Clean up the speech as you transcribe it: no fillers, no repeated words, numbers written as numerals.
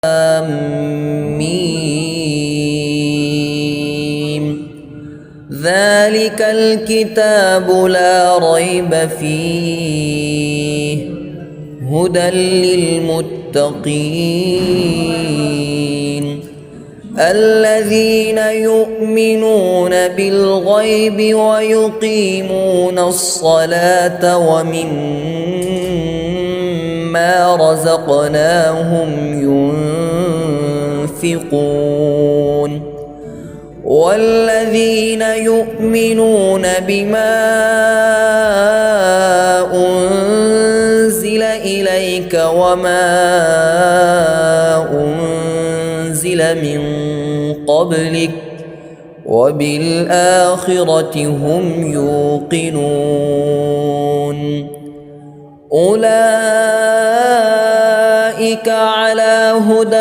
ميم ذلك الكتاب لا ريب فيه هدى للمتقين الذين يؤمنون بالغيب ويقيمون الصلاة ومما رزقناهم ينفقون والذين يؤمنون بما أنزل إليك وما أنزل من قبلك وبالآخرة هم يوقنون أولئك على هدى